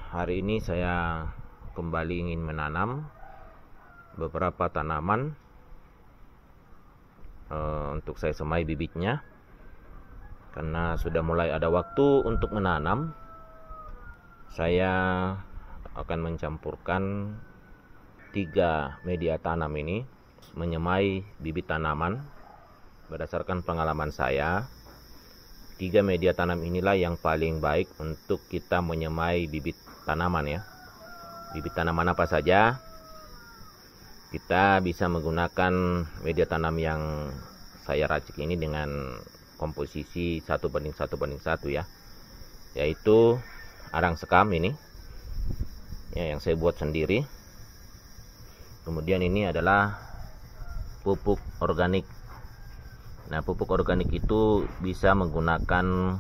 Hari ini saya kembali ingin menanam beberapa tanaman untuk saya semai bibitnya, karena sudah mulai ada waktu untuk menanam. Saya akan mencampurkan 3 media tanam ini, menyemai bibit tanaman. Berdasarkan pengalaman saya, 3 media tanam inilah yang paling baik untuk kita menyemai bibit tanaman ya. Bibit tanaman apa saja? Kita bisa menggunakan media tanam yang saya racik ini dengan komposisi 1:1:1 ya, yaitu arang sekam ini ya, yang saya buat sendiri. Kemudian ini adalah pupuk organik. Nah, pupuk organik itu bisa menggunakan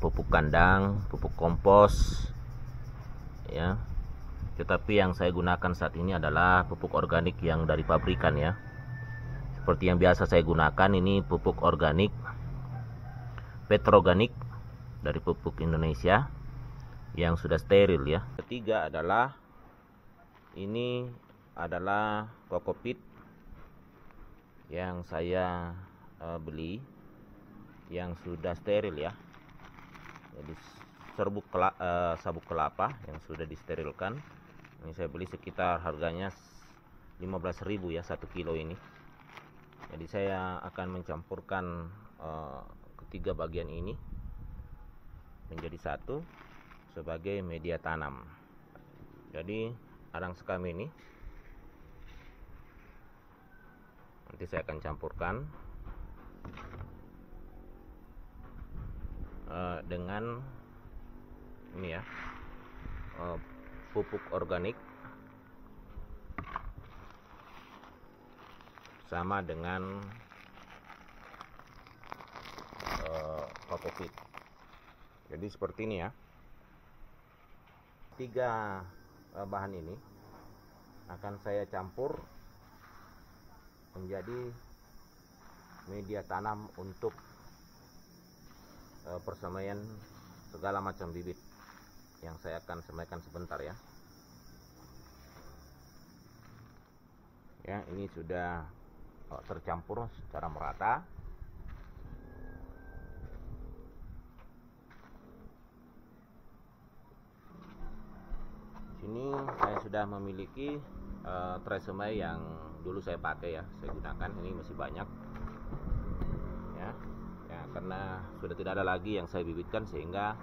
pupuk kandang, pupuk kompos ya. Tetapi yang saya gunakan saat ini adalah pupuk organik yang dari pabrikan ya. Seperti yang biasa saya gunakan, ini pupuk organik Petroganik dari pupuk Indonesia yang sudah steril ya. Ketiga adalah ini adalah kokopit yang saya beli yang sudah steril ya. Jadi sabuk kelapa yang sudah disterilkan. Ini saya beli sekitar harganya 15.000 ya, 1 kilo ini. Jadi saya akan mencampurkan ketiga bagian ini menjadi satu sebagai media tanam. Jadi arang sekam ini nanti saya akan campurkan dengan ini ya, pupuk organik sama dengan kokopit. Jadi seperti ini ya. 3 bahan ini akan saya campur menjadi media tanam untuk persemaian segala macam bibit yang saya akan semaikan sebentar ya. Ya, ini sudah tercampur secara merata. Sini saya sudah memiliki tray semai yang dulu saya pakai ya, saya gunakan. Ini masih banyak ya, karena sudah tidak ada lagi yang saya bibitkan, sehingga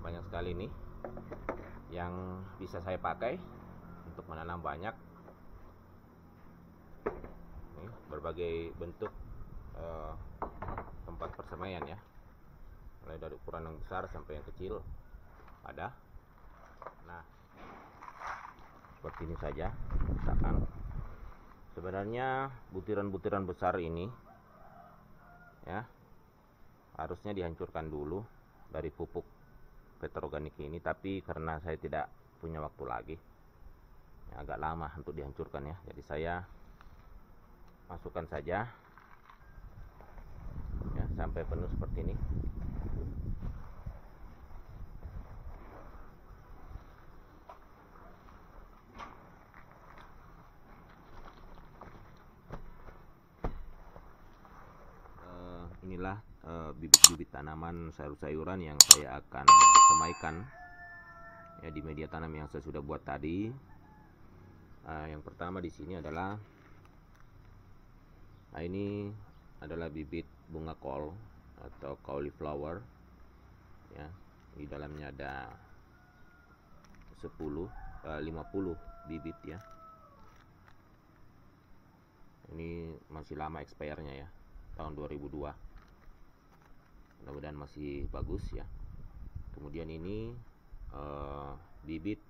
banyak sekali nih yang bisa saya pakai untuk menanam banyak. Ini berbagai bentuk tempat persemaian ya, mulai dari ukuran yang besar sampai yang kecil ada. Nah, seperti ini saja. Misalkan sebenarnya butiran-butiran besar ini ya harusnya dihancurkan dulu dari pupuk petroganik ini, tapi karena saya tidak punya waktu lagi ya, agak lama untuk dihancurkan ya, jadi saya masukkan saja ya sampai penuh seperti ini. Inilah bibit-bibit tanaman sayur-sayuran yang saya akan semaikan ya di media tanam yang saya sudah buat tadi. Yang pertama di sini adalah, ini adalah bibit bunga kol atau cauliflower ya. Di dalamnya ada 50 bibit ya. Ini masih lama expirednya ya, tahun 2002. Mudah-mudahan masih bagus ya. Kemudian ini bibit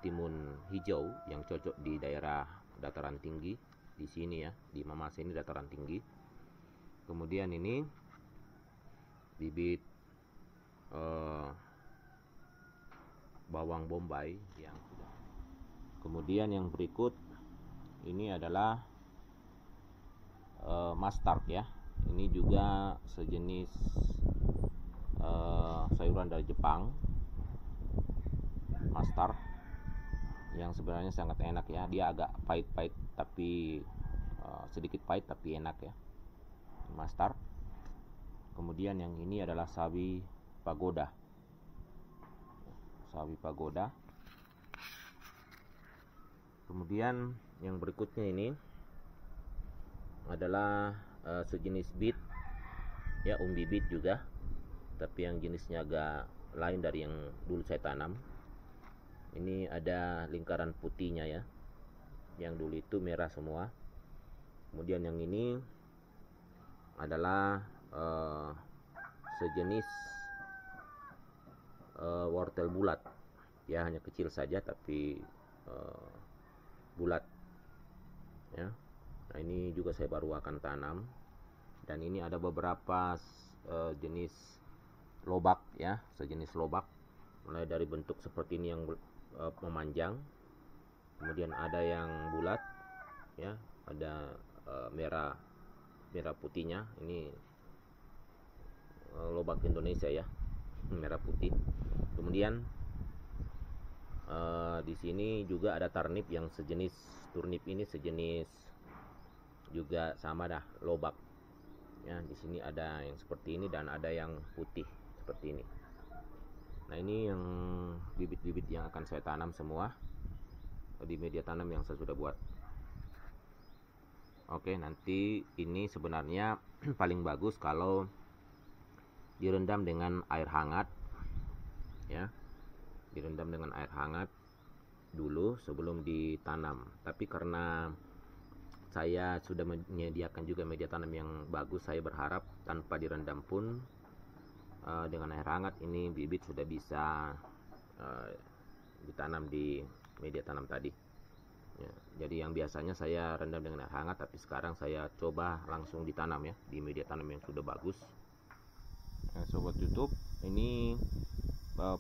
timun hijau yang cocok di daerah dataran tinggi di sini ya, di Mamas ini dataran tinggi. Kemudian ini bibit bawang bombay yang sudah. Kemudian yang berikut ini adalah mustard ya. Ini juga sejenis sayuran dari Jepang, mastar, yang sebenarnya sangat enak ya. Dia agak pahit-pahit tapi sedikit pahit tapi enak ya, mastar. Kemudian yang ini adalah sawi pagoda. Kemudian yang berikutnya ini adalah sejenis beet ya, umbi beet juga, tapi yang jenisnya agak lain dari yang dulu saya tanam. Ini ada lingkaran putihnya ya, yang dulu itu merah semua. Kemudian yang ini adalah sejenis wortel bulat ya, hanya kecil saja tapi bulat ya. Nah ini juga saya baru akan tanam. Dan ini ada beberapa jenis lobak ya, sejenis lobak, mulai dari bentuk seperti ini yang memanjang, kemudian ada yang bulat ya, ada merah putihnya. Ini lobak Indonesia ya, merah putih. Kemudian di sini juga ada turnip yang sejenis turnip, ini sejenis juga sama dah, lobak ya. Di sini ada yang seperti ini dan ada yang putih seperti ini. Nah ini yang bibit-bibit yang akan saya tanam semua di media tanam yang saya sudah buat. Oke, nanti ini sebenarnya paling bagus kalau direndam dengan air hangat ya, direndam dengan air hangat dulu sebelum ditanam. Tapi karena saya sudah menyediakan juga media tanam yang bagus, saya berharap tanpa direndam pun dengan air hangat ini bibit sudah bisa ditanam di media tanam tadi ya. Jadi yang biasanya saya rendam dengan air hangat, tapi sekarang saya coba langsung ditanam ya di media tanam yang sudah bagus. Sobat YouTube, ini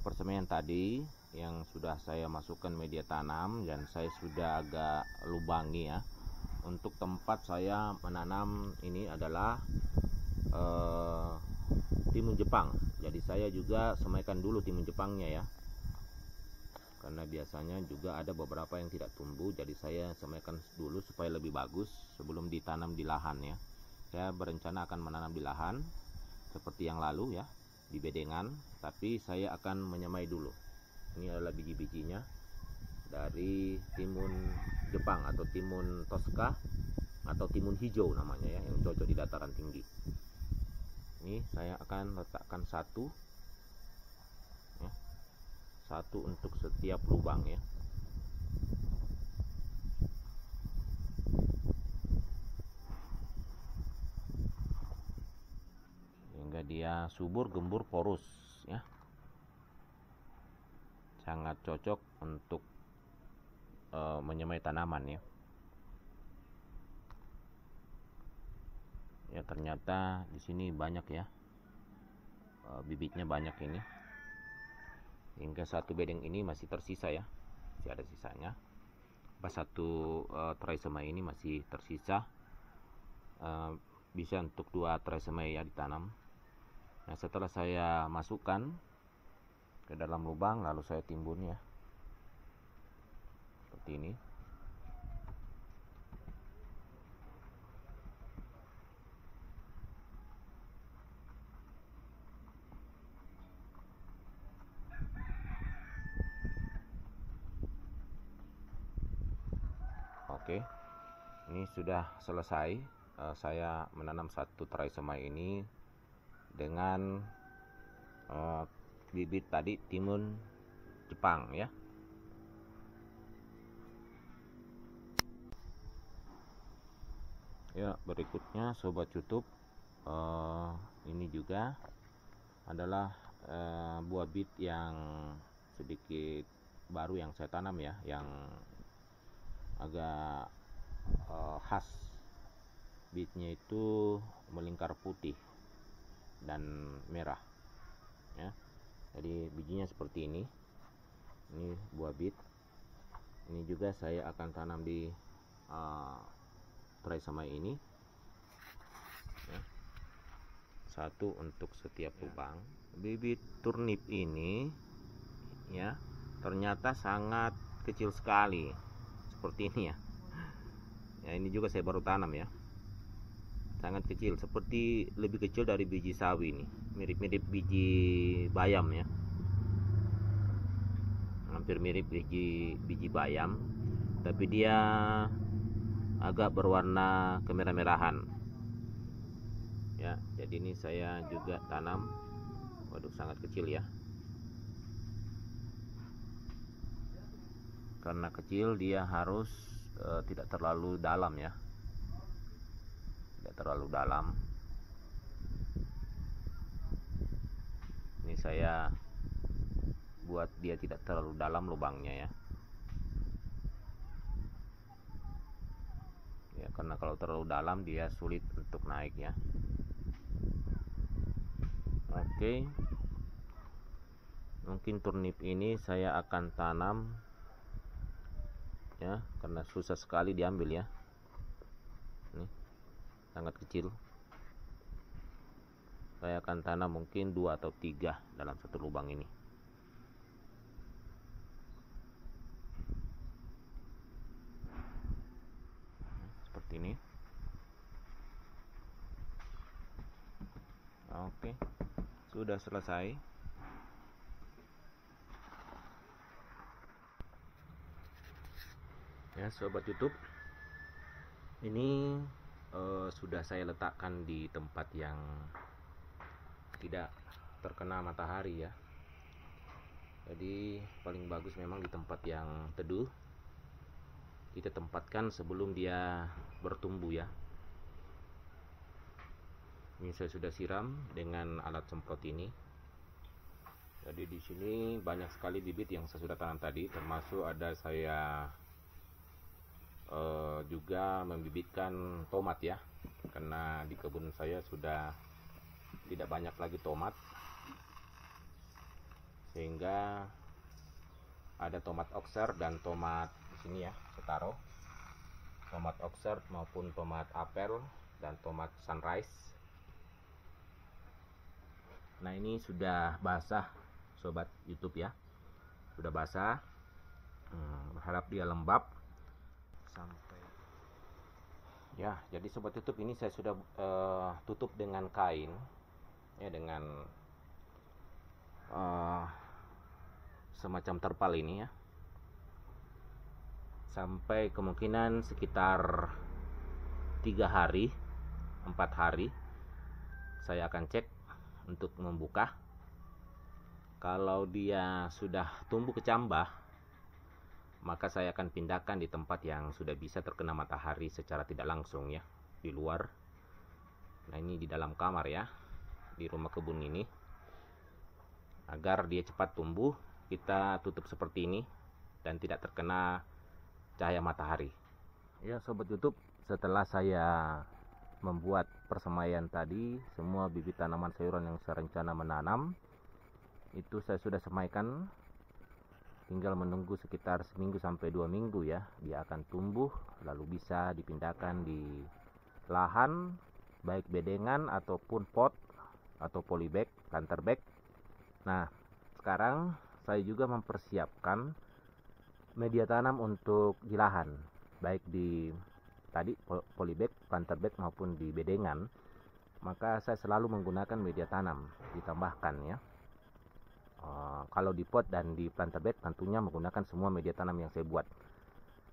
persemaian tadi yang sudah saya masukkan media tanam dan saya sudah agak lubangi ya. Untuk tempat saya menanam ini adalah timun Jepang. Jadi saya juga semaikan dulu timun Jepangnya ya, karena biasanya juga ada beberapa yang tidak tumbuh. Jadi saya semaikan dulu supaya lebih bagus sebelum ditanam di lahan ya. Saya berencana akan menanam di lahan seperti yang lalu ya, di bedengan, tapi saya akan menyemai dulu. Ini adalah biji-bijinya dari timun Jepang atau timun Tosca atau timun hijau namanya ya, yang cocok di dataran tinggi. Ini saya akan letakkan satu ya, satu untuk setiap lubang ya. Hingga dia subur, gembur, porus ya. Sangat cocok untuk menyemai tanaman ya. Ya ternyata di sini banyak ya, bibitnya banyak ini. Hingga satu bedeng ini masih tersisa ya, masih ada sisanya. Pas satu tray semai ini masih tersisa, bisa untuk 2 tray semai ya ditanam. Nah setelah saya masukkan ke dalam lubang, lalu saya timbun ya, seperti ini. Oke, ini sudah selesai. Saya menanam satu tray semai ini dengan bibit tadi timun Jepang ya. Ya berikutnya sobat YouTube, ini juga adalah buah bit yang sedikit baru yang saya tanam ya, yang agak khas. Bitnya itu melingkar putih dan merah ya. Jadi bijinya seperti ini. Ini buah bit. Ini juga saya akan tanam di tray semai ini ya. satu untuk setiap lubang. Bibit turnip ini ya ternyata sangat kecil sekali seperti ini ya. Ya, ini juga saya baru tanam ya. Sangat kecil, seperti lebih kecil dari biji sawi nih. Mirip-mirip biji bayam ya. Hampir mirip biji bayam, tapi dia agak berwarna kemerah-merahan. Ya, jadi ini saya juga tanam. Waduh, sangat kecil ya. Karena kecil dia harus tidak terlalu dalam ya. Tidak terlalu dalam. Ini saya buat dia tidak terlalu dalam lubangnya ya. Ya, karena kalau terlalu dalam dia sulit untuk naik ya. Oke. Mungkin turnip ini saya akan tanam ya, karena susah sekali diambil ya. Ini sangat kecil. Saya akan tanam mungkin 2 atau 3 dalam satu lubang ini. Seperti ini. Oke, sudah selesai. Ya, sobat YouTube, ini sudah saya letakkan di tempat yang tidak terkena matahari ya. Jadi paling bagus memang di tempat yang teduh. Kita tempatkan sebelum dia bertumbuh ya. Ini saya sudah siram dengan alat semprot ini. Jadi di sini banyak sekali bibit yang saya sudah tanam tadi, termasuk ada saya juga membibitkan tomat ya, karena di kebun saya sudah tidak banyak lagi tomat, sehingga ada tomat oxer dan tomat di sini ya, saya taruh tomat oxer maupun tomat apel dan tomat sunrise. Nah, ini sudah basah sobat YouTube ya, sudah basah. Berharap dia lembab sampai ya. Jadi sobat YouTube, ini saya sudah tutup dengan kain ya, dengan semacam terpal ini ya, sampai kemungkinan sekitar 3 hari 4 hari saya akan cek untuk membuka. Kalau dia sudah tumbuh kecambah, maka saya akan pindahkan di tempat yang sudah bisa terkena matahari secara tidak langsung ya, di luar. Nah, ini di dalam kamar ya, di rumah kebun ini. Agar dia cepat tumbuh, kita tutup seperti ini dan tidak terkena cahaya matahari. Ya sobat YouTube, setelah saya membuat persemaian tadi, semua bibit tanaman sayuran yang saya rencana menanam itu saya sudah semaikan. Tinggal menunggu sekitar seminggu sampai 2 minggu ya, dia akan tumbuh lalu bisa dipindahkan di lahan, baik bedengan ataupun pot atau polybag, planter bag. Nah, sekarang saya juga mempersiapkan media tanam untuk di lahan, baik di tadi polybag, planter bag maupun di bedengan. Maka saya selalu menggunakan media tanam ditambahkan ya. Kalau di pot dan di planter bed tentunya menggunakan semua media tanam yang saya buat.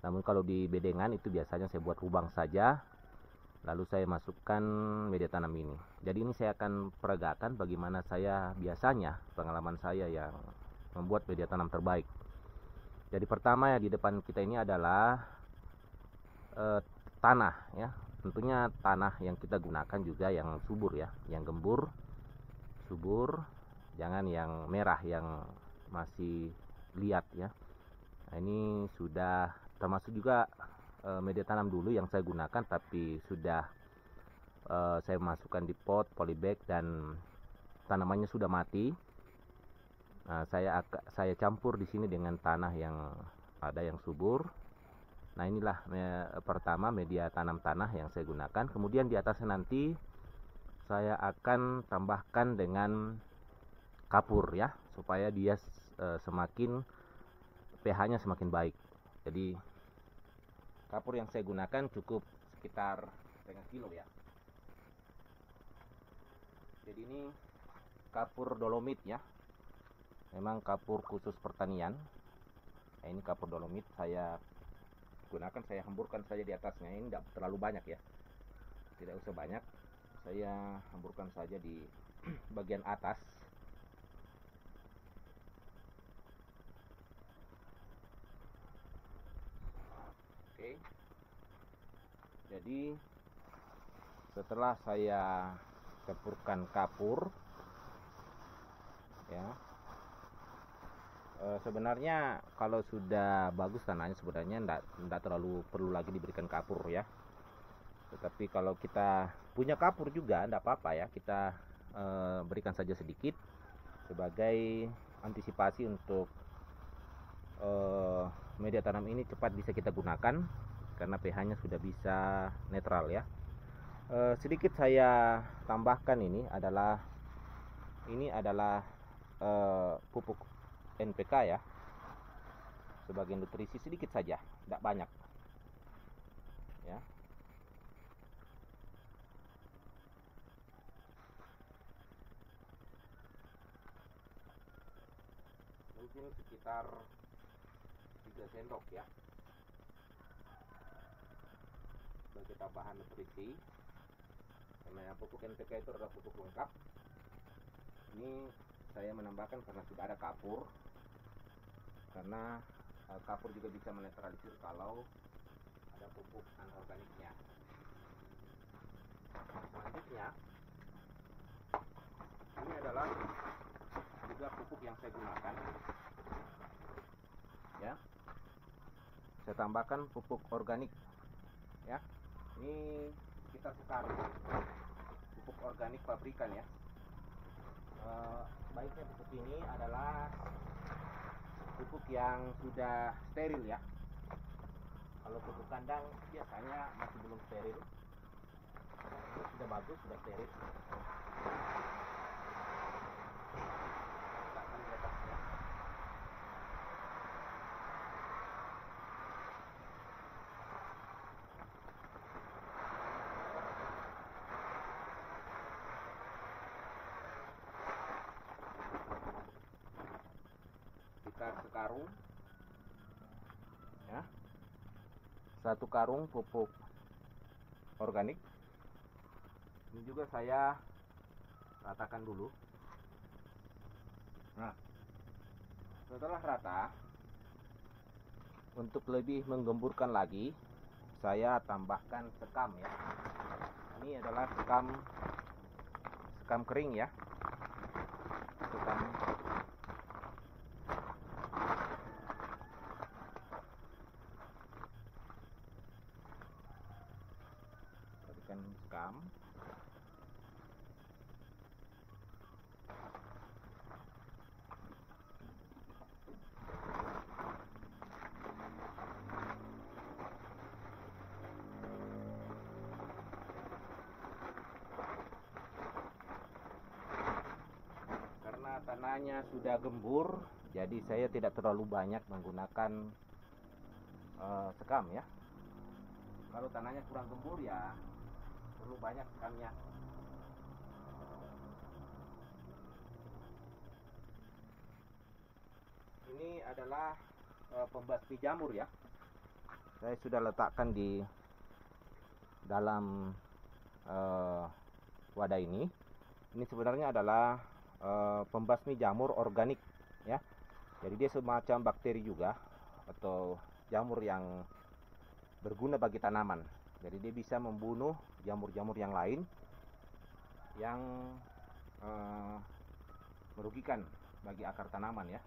Namun kalau di bedengan itu biasanya saya buat lubang saja, lalu saya masukkan media tanam ini. Jadi ini saya akan peragakan bagaimana saya biasanya, pengalaman saya yang membuat media tanam terbaik. Jadi pertama ya, di depan kita ini adalah tanah ya. Tentunya tanah yang kita gunakan juga yang subur ya, yang gembur, subur. Jangan yang merah yang masih liat ya. Nah, ini sudah termasuk juga media tanam dulu yang saya gunakan, tapi sudah saya masukkan di pot polybag dan tanamannya sudah mati. Nah, saya campur di sini dengan tanah yang ada yang subur. Nah, inilah pertama media tanam tanah yang saya gunakan. Kemudian di atasnya nanti saya akan tambahkan dengan kapur ya, supaya dia semakin pH-nya semakin baik. Jadi kapur yang saya gunakan cukup sekitar setengah kilo ya. Jadi ini kapur dolomit ya, memang kapur khusus pertanian. Nah, ini kapur dolomit saya gunakan, saya hamburkan saja di atasnya. Ini tidak terlalu banyak ya, tidak usah banyak, saya hamburkan saja di bagian atas. Oke, jadi setelah saya campurkan kapur ya, sebenarnya kalau sudah bagus tanahnya sebenarnya enggak terlalu perlu lagi diberikan kapur ya. Tetapi kalau kita punya kapur juga enggak apa-apa ya, kita berikan saja sedikit sebagai antisipasi untuk media tanam ini cepat bisa kita gunakan karena pH-nya sudah bisa netral ya. Sedikit saya tambahkan, ini adalah pupuk NPK ya, sebagai nutrisi sedikit saja, tidak banyak ya. Mungkin sekitar 3 sendok ya, sebagai tambahan nutrisi. Karena pupuk NPK itu adalah pupuk lengkap. Ini saya menambahkan karena sudah ada kapur, karena kapur juga bisa menetralisir kalau ada pupuk anorganiknya. Selanjutnya, ini adalah juga pupuk yang saya gunakan ya. Saya tambahkan pupuk organik ya. Ini kita sekarang pupuk organik pabrikan ya. Baiknya pupuk ini adalah pupuk yang sudah steril ya. Kalau pupuk kandang biasanya masih belum steril. Ini sudah bagus, sudah steril. Letakkan di atasnya. Sekitar sekarung ya, 1 karung pupuk organik. Ini juga saya ratakan dulu. Nah, setelah rata, untuk lebih menggemburkan lagi, saya tambahkan sekam ya. Ini adalah sekam kering ya, sekam sekam. Karena tanahnya sudah gembur, jadi saya tidak terlalu banyak menggunakan sekam ya. Kalau tanahnya kurang gembur ya perlu banyak sekamnya. Ini adalah pembasmi jamur ya. Saya sudah letakkan di dalam wadah ini. Ini sebenarnya adalah pembasmi jamur organik ya. Jadi dia semacam bakteri juga, atau jamur yang berguna bagi tanaman. Jadi dia bisa membunuh jamur-jamur yang lain yang merugikan bagi akar tanaman ya.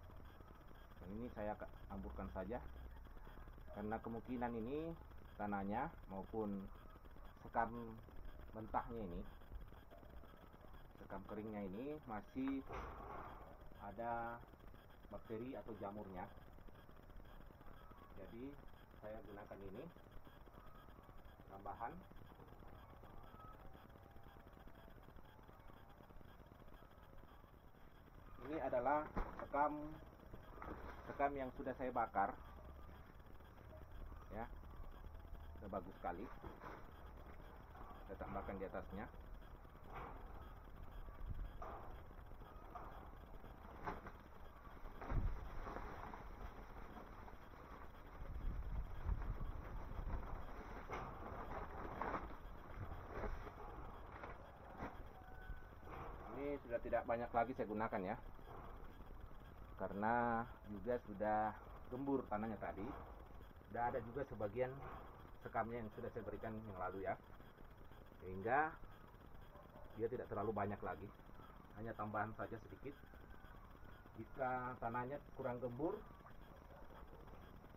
Dan ini saya hamburkan saja, karena kemungkinan ini tanahnya maupun sekam mentahnya ini, sekam keringnya ini masih ada bakteri atau jamurnya. Jadi saya gunakan ini tambahan. Ini adalah sekam yang sudah saya bakar, ya, sudah bagus sekali. Saya tambahkan di atasnya. Ini sudah tidak banyak lagi saya gunakan ya, karena juga sudah gembur tanahnya tadi. Sudah ada juga sebagian sekamnya yang sudah saya berikan yang lalu ya, sehingga dia tidak terlalu banyak lagi, hanya tambahan saja sedikit. Jika tanahnya kurang gembur,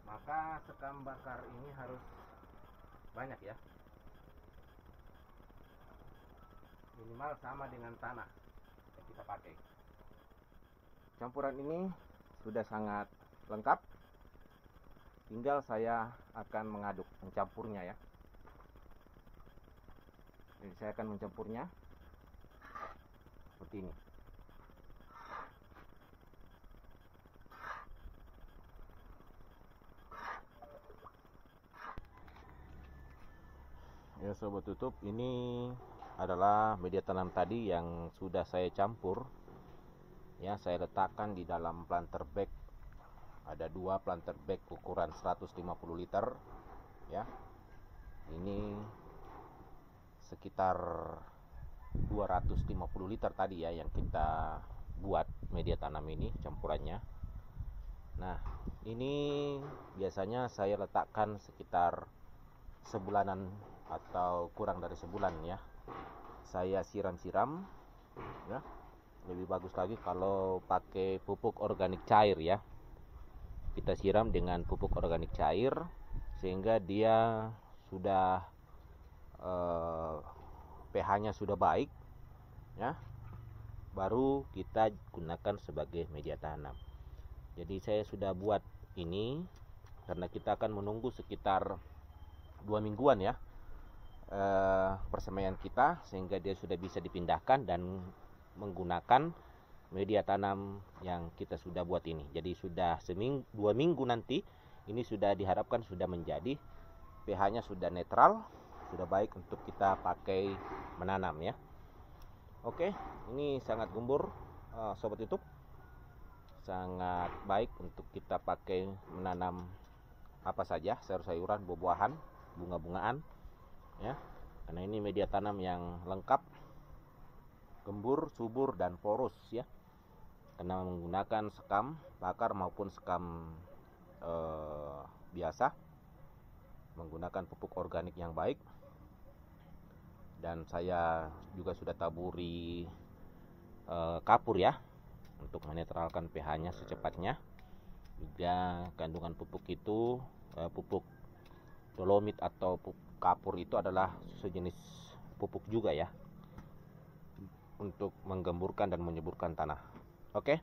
maka sekam bakar ini harus banyak ya, minimal sama dengan tanah yang kita pakai. Campuran ini sudah sangat lengkap, tinggal saya akan mencampurnya ya. Jadi saya akan mencampurnya seperti ini. Ya sobat tutup, ini adalah media tanam tadi yang sudah saya campur. Ya, saya letakkan di dalam planter bag. Ada 2 planter bag ukuran 150 liter ya. Ini sekitar 250 liter tadi ya yang kita buat media tanam ini campurannya. Nah, ini biasanya saya letakkan sekitar sebulanan atau kurang dari sebulan ya. Saya siram-siram ya. Lebih bagus lagi kalau pakai pupuk organik cair ya. Kita siram dengan pupuk organik cair sehingga dia sudah pH-nya sudah baik ya. Baru kita gunakan sebagai media tanam. Jadi saya sudah buat ini karena kita akan menunggu sekitar 2 mingguan ya persemaian kita, sehingga dia sudah bisa dipindahkan dan menggunakan media tanam yang kita sudah buat ini. Jadi sudah 2 minggu nanti ini sudah diharapkan sudah menjadi pH-nya sudah netral, sudah baik untuk kita pakai menanam ya. Oke, ini sangat gembur sobat YouTube, sangat baik untuk kita pakai menanam apa saja, sayur-sayuran, buah-buahan, bunga-bungaan ya. Karena ini media tanam yang lengkap, gembur, subur, dan porus ya, karena menggunakan sekam bakar maupun sekam biasa, menggunakan pupuk organik yang baik. Dan saya juga sudah taburi kapur ya, untuk menetralkan pH-nya secepatnya. Juga kandungan pupuk itu pupuk dolomit atau pupuk kapur itu adalah sejenis pupuk juga ya, untuk menggemburkan dan menyuburkan tanah. Oke,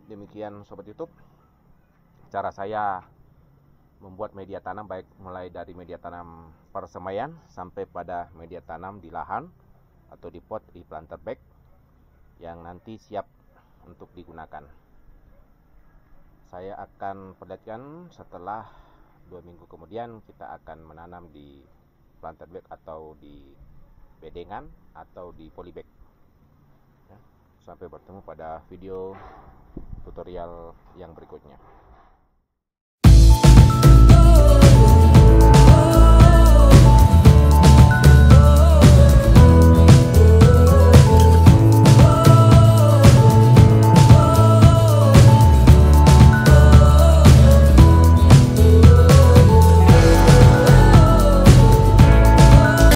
demikian sobat YouTube cara saya membuat media tanam, baik mulai dari media tanam persemaian sampai pada media tanam di lahan atau di pot, di planter bag yang nanti siap untuk digunakan. Saya akan perlihatkan setelah 2 minggu kemudian kita akan menanam di planter bag atau di bedengan atau di polybag ya. Sampai bertemu pada video tutorial yang berikutnya.